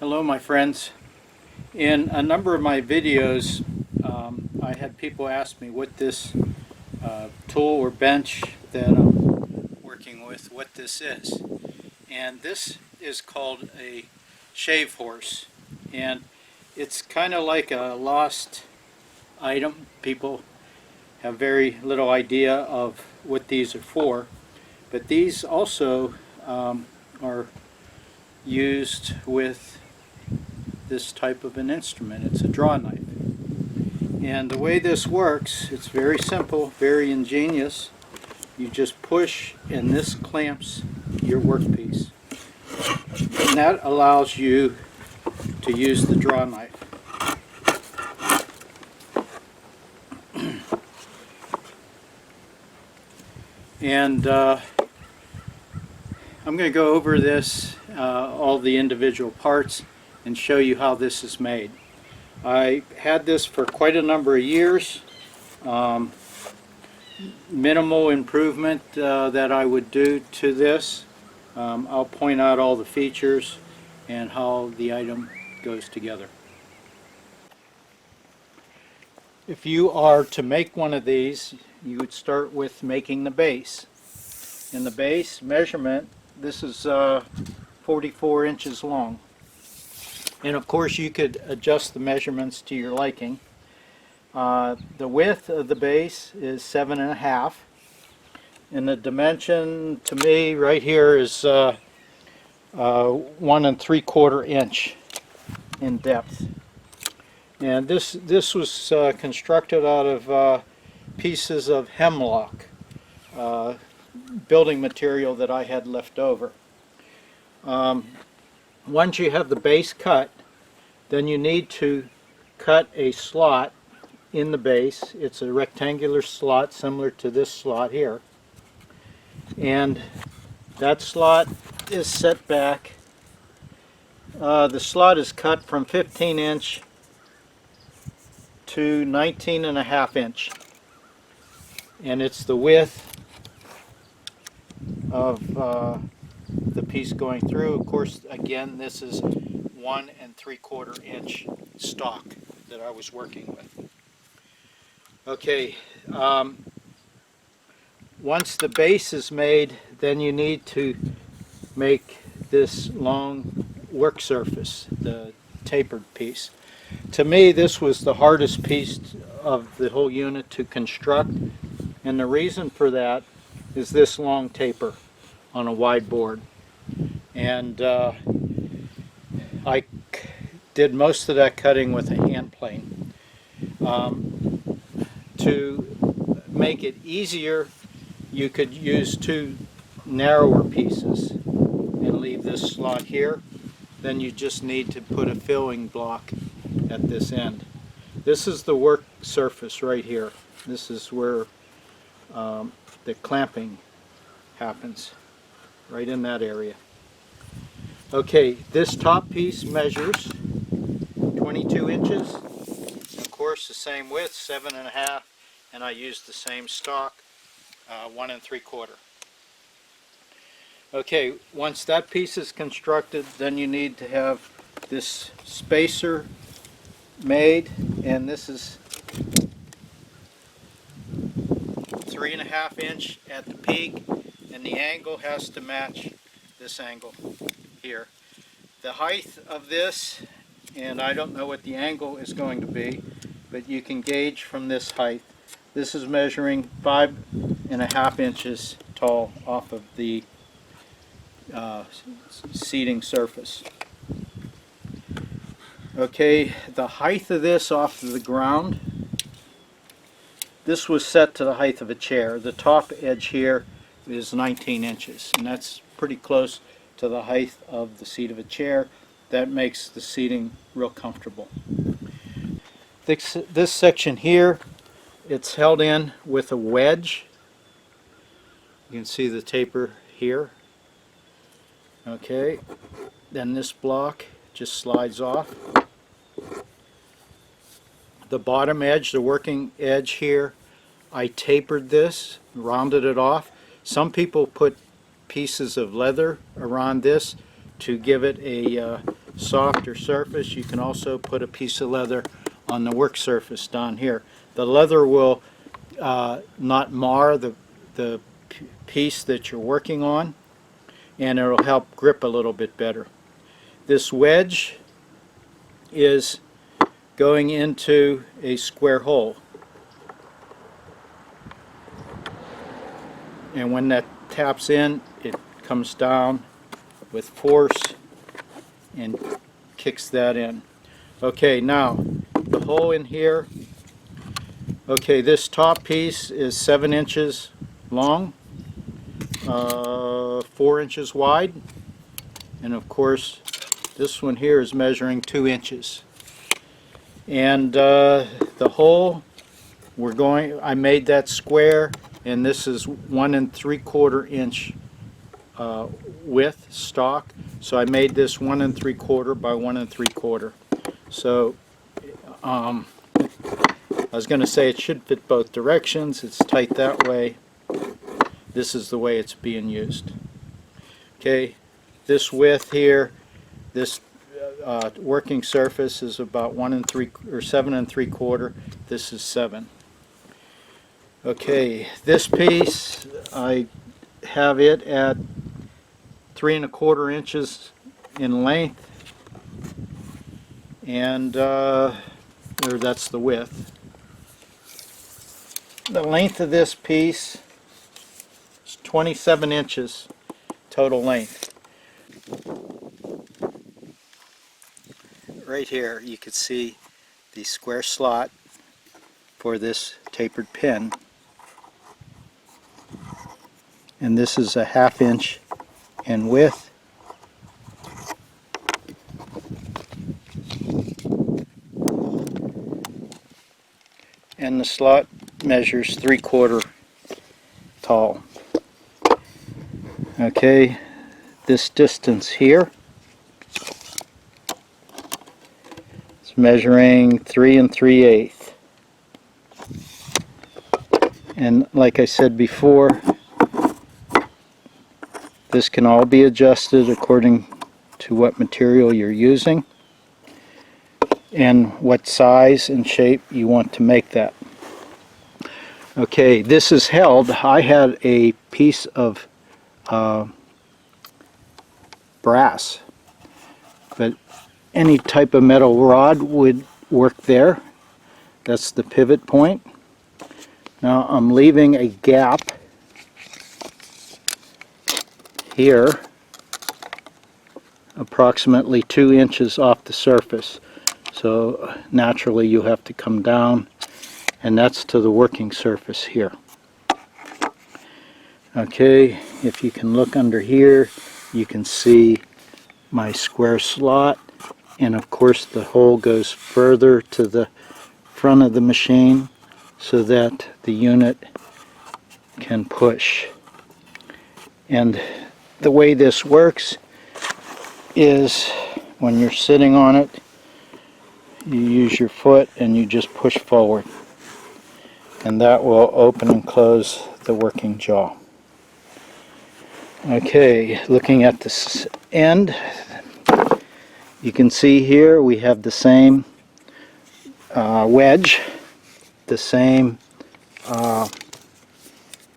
Hello my friends. In a number of my videos I had people ask me what this tool or bench that I'm working with, what this is. And this is called a shave horse, and it's kind of like a lost item. People have very little idea of what these are for, but these also are used with this type of an instrument. It's a draw knife. And the way this works, it's very simple, very ingenious. You just push and this clamps your workpiece. And that allows you to use the draw knife. And I'm going to go over this, all the individual parts, and show you how this is made. I had this for quite a number of years. Minimal improvement that I would do to this. I'll point out all the features and how the item goes together. If you are to make one of these, you would start with making the base. In the base measurement, this is 44 inches long. And of course you could adjust the measurements to your liking. The width of the base is 7.5, and the dimension to me right here is 1 3/4 inch in depth. And this was constructed out of pieces of hemlock, building material that I had left over. Once you have the base cut, then you need to cut a slot in the base. It's a rectangular slot similar to this slot here. And that slot is set back. The slot is cut from 15 inch to 19.5 inch. And it's the width of the piece going through. Of course, again, this is 1 3/4 inch stock that I was working with. Okay, once the base is made, then you need to make this long work surface, the tapered piece. To me, this was the hardest piece of the whole unit to construct, and the reason for that is this long taper on a wide board. And I did most of that cutting with a hand plane. To make it easier, you could use 2 narrower pieces and leave this slot here. Then you just need to put a filling block at this end. This is the work surface right here. This is where the clamping happens, right in that area. Okay, this top piece measures 22 inches. Of course, the same width, 7.5, and I used the same stock, 1 3/4. Okay, once that piece is constructed, then you need to have this spacer made, and this is 3.5 inch at the peak, and the angle has to match this angle here. The height of this, and I don't know what the angle is going to be, but you can gauge from this height. This is measuring 5.5 inches tall off of the seating surface. Okay, the height of this off of the ground, this was set to the height of a chair. The top edge here is 19 inches, and that's pretty close to the height of the seat of a chair. That makes the seating real comfortable. This section here, it's held in with a wedge. You can see the taper here. Okay, then this block just slides off. The bottom edge, the working edge here, I tapered this, rounded it off. Some people put pieces of leather around this to give it a softer surface, you can also put a piece of leather on the work surface down here. The leather will not mar the piece that you're working on, and it'll help grip a little bit better. This wedge is going into a square hole, and when that taps in, it comes down with force and kicks that in. Okay, now the hole in here, okay, this top piece is 7 inches long, 4 inches wide, and of course this one here is measuring 2 inches. And the hole, I made that square, and this is 1 3/4 inch width stock. So I made this 1 3/4 by 1 3/4. So I was going to say it should fit both directions. It's tight that way. This is the way it's being used. Okay, this width here, this working surface is about 7 3/4. This is 7. Okay, this piece, I have it at 3 1/4 inches in length, and that's the width. The length of this piece is 27 inches total length. Right here you can see the square slot for this tapered pin, and this is a 1/2 inch in width. And the slot measures 3/4 tall. Okay, this distance here is measuring 3 3/8. And like I said before, this can all be adjusted according to what material you're using and what size and shape you want to make that. Okay, this is held. I had a piece of brass, but any type of metal rod would work there. That's the pivot point. Now I'm leaving a gap here, approximately 2 inches off the surface. So naturally you have to come down, and that's to the working surface here. Okay, if you can look under here, you can see my square slot, and of course the hole goes further to the front of the machine so that the unit can push. And the way this works is when you're sitting on it, you use your foot and you just push forward, and that will open and close the working jaw. Okay, looking at this end, you can see here we have the same wedge, the same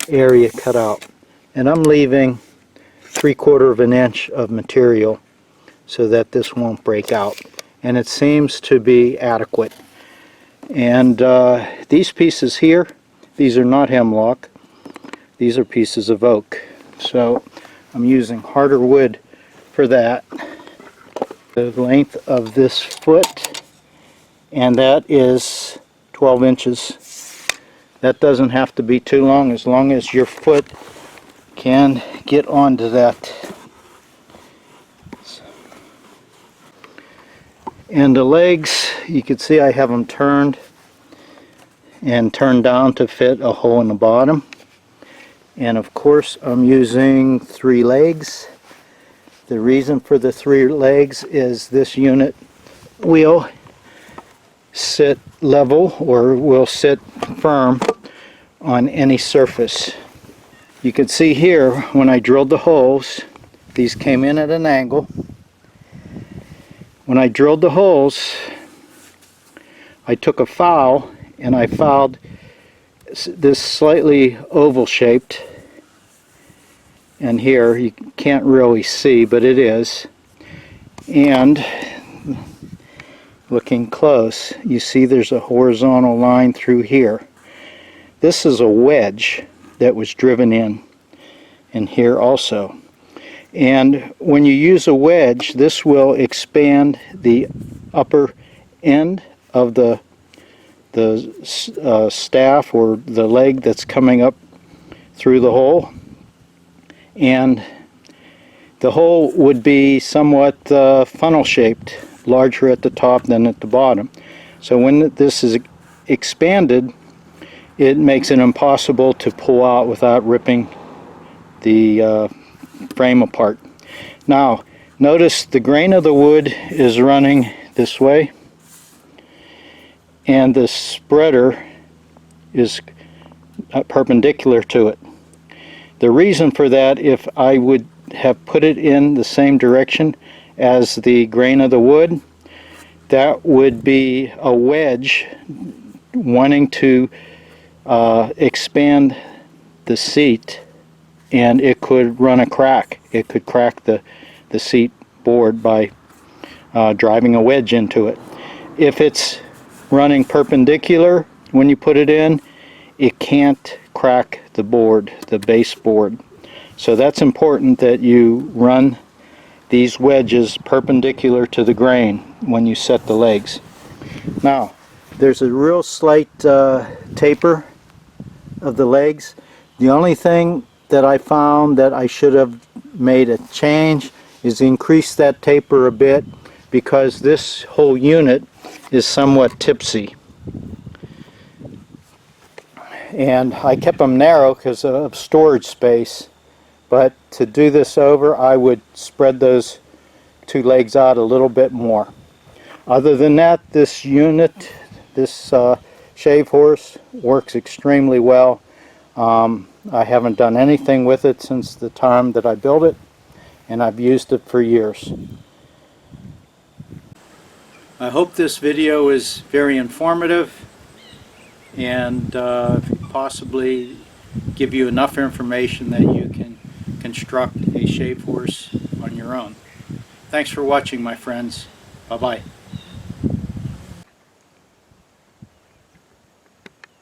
area cut out, and I'm leaving 3/4 of an inch of material so that this won't break out, and it seems to be adequate. And these pieces here, these are not hemlock, these are pieces of oak, so I'm using harder wood for that. The length of this foot, and that is 12 inches. That doesn't have to be too long as your foot can get onto that. And the legs, you can see I have them turned and turned down to fit a hole in the bottom. And of course I'm using 3 legs. The reason for the 3 legs is this unit will sit level, or will sit firm on any surface. You can see here when I drilled the holes, these came in at an angle, when I drilled the holes, I took a file and I filed this slightly oval shaped, and here you can't really see, but it is. And looking close, you see there's a horizontal line through here. This is a wedge that was driven in here also. And when you use a wedge, this will expand the upper end of the staff or the leg that's coming up through the hole, and the hole would be somewhat funnel shaped, larger at the top than at the bottom. So when this is expanded, it makes it impossible to pull out without ripping the frame apart. Now notice the grain of the wood is running this way, and the spreader is perpendicular to it. The reason for that, if I would have put it in the same direction as the grain of the wood, that would be a wedge wanting to expand the seat, and it could run a crack. It could crack the seat board by driving a wedge into it. If it's running perpendicular when you put it in, it can't crack the board, the base board. So that's important that you run these wedges perpendicular to the grain when you set the legs. Now there's a real slight taper of the legs. The only thing that I found that I should have made a change is increase that taper a bit, because this whole unit is somewhat tipsy. And I kept them narrow because of storage space, but to do this over, I would spread those two legs out a little bit more. Other than that, this unit, this shave horse, works extremely well. I haven't done anything with it since the time that I built it, and I've used it for years. I hope this video is very informative and possibly give you enough information that you can construct a shave horse on your own. Thanks for watching, my friends. Bye-bye.